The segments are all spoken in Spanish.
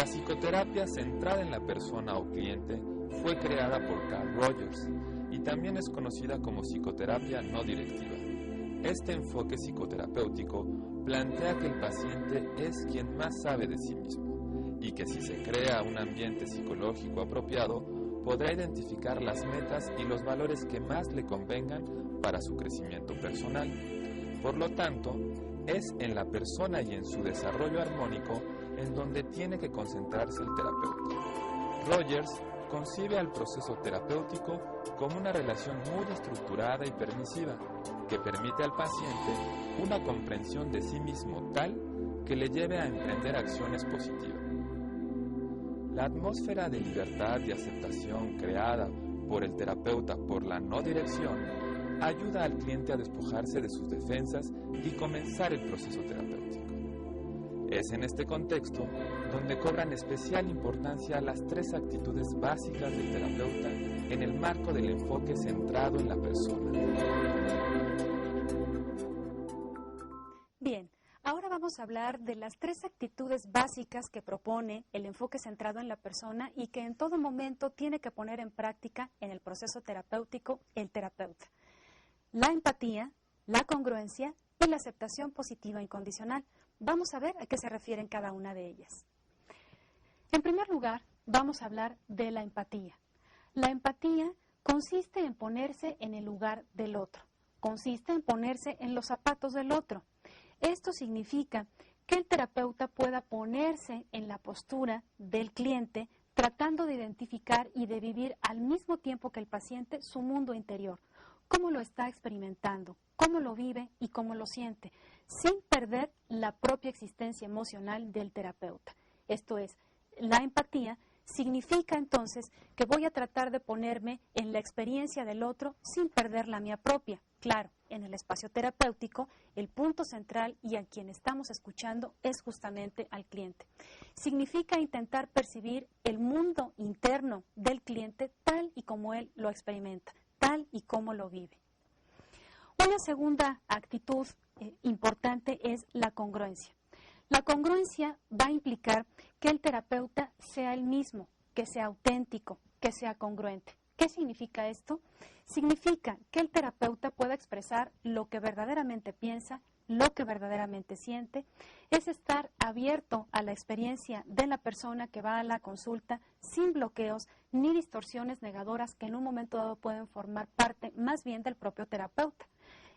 La psicoterapia centrada en la persona o cliente fue creada por Carl Rogers y también es conocida como psicoterapia no directiva. Este enfoque psicoterapéutico plantea que el paciente es quien más sabe de sí mismo y que si se crea un ambiente psicológico apropiado, podrá identificar las metas y los valores que más le convengan para su crecimiento personal. Por lo tanto, es en la persona y en su desarrollo armónico en donde tiene que concentrarse el terapeuta. Rogers concibe al proceso terapéutico como una relación muy estructurada y permisiva que permite al paciente una comprensión de sí mismo tal que le lleve a emprender acciones positivas. La atmósfera de libertad y aceptación creada por el terapeuta por la no dirección ayuda al cliente a despojarse de sus defensas y comenzar el proceso terapéutico. Es en este contexto donde cobran especial importancia las 3 actitudes básicas del terapeuta en el marco del enfoque centrado en la persona. Bien, ahora vamos a hablar de las 3 actitudes básicas que propone el enfoque centrado en la persona y que en todo momento tiene que poner en práctica en el proceso terapéutico el terapeuta. La empatía, la congruencia y la aceptación positiva incondicional. Vamos a ver a qué se refieren cada una de ellas. En primer lugar, vamos a hablar de la empatía. La empatía consiste en ponerse en el lugar del otro, consiste en ponerse en los zapatos del otro. Esto significa que el terapeuta pueda ponerse en la postura del cliente, tratando de identificar y de vivir al mismo tiempo que el paciente su mundo interior, cómo lo está experimentando, cómo lo vive y cómo lo siente, sin perder la propia existencia emocional del terapeuta. Esto es, la empatía significa entonces que voy a tratar de ponerme en la experiencia del otro sin perder la mía propia. Claro, en el espacio terapéutico, el punto central y a quien estamos escuchando es justamente al cliente. Significa intentar percibir el mundo interno del cliente tal y como él lo experimenta, tal y como lo vive. Una segunda actitud importante es la congruencia. La congruencia va a implicar que el terapeuta sea el mismo, que sea auténtico, que sea congruente. ¿Qué significa esto? Significa que el terapeuta pueda expresar lo que verdaderamente piensa, lo que verdaderamente siente, es estar abierto a la experiencia de la persona que va a la consulta sin bloqueos ni distorsiones negadoras que en un momento dado pueden formar parte más bien del propio terapeuta.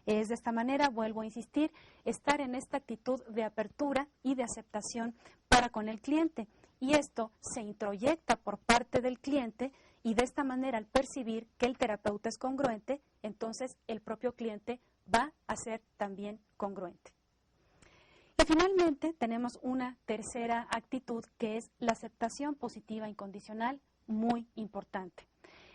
Es de esta manera, vuelvo a insistir, estar en esta actitud de apertura y de aceptación para con el cliente. Y esto se introyecta por parte del cliente y de esta manera al percibir que el terapeuta es congruente, entonces el propio cliente va a ser también congruente. Y finalmente tenemos una tercera actitud que es la aceptación positiva incondicional, muy importante.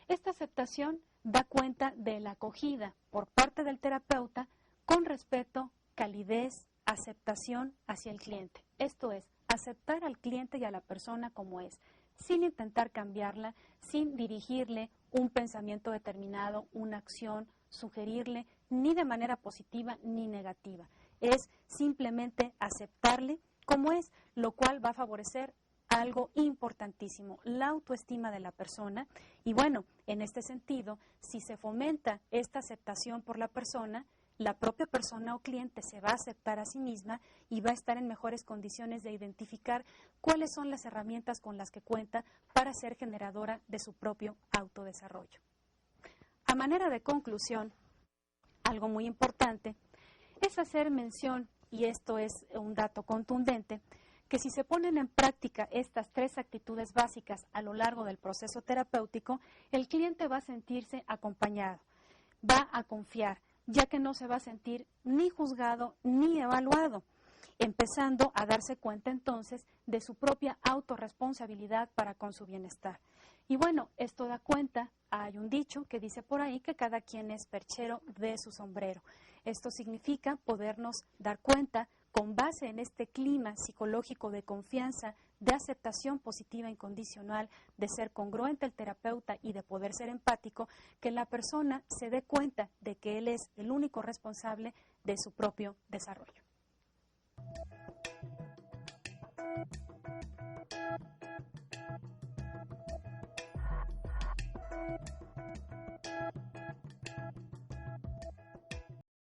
Esta aceptación da cuenta de la acogida por parte del terapeuta con respeto, calidez, aceptación hacia el cliente. Esto es, aceptar al cliente y a la persona como es, sin intentar cambiarla, sin dirigirle un pensamiento determinado, una acción, sugerirle, ni de manera positiva ni negativa. Es simplemente aceptarle como es, lo cual va a favorecer algo importantísimo, la autoestima de la persona. Y bueno, en este sentido, si se fomenta esta aceptación por la persona, la propia persona o cliente se va a aceptar a sí misma y va a estar en mejores condiciones de identificar cuáles son las herramientas con las que cuenta para ser generadora de su propio autodesarrollo. A manera de conclusión, algo muy importante es hacer mención, y esto es un dato contundente, que si se ponen en práctica estas 3 actitudes básicas a lo largo del proceso terapéutico, el cliente va a sentirse acompañado, va a confiar, ya que no se va a sentir ni juzgado ni evaluado, empezando a darse cuenta entonces de su propia autorresponsabilidad para con su bienestar. Y bueno, esto da cuenta, hay un dicho que dice por ahí que cada quien es perchero de su sombrero. Esto significa podernos dar cuenta, con base en este clima psicológico de confianza, de aceptación positiva incondicional, de ser congruente el terapeuta y de poder ser empático, que la persona se dé cuenta de que él es el único responsable de su propio desarrollo. Bye.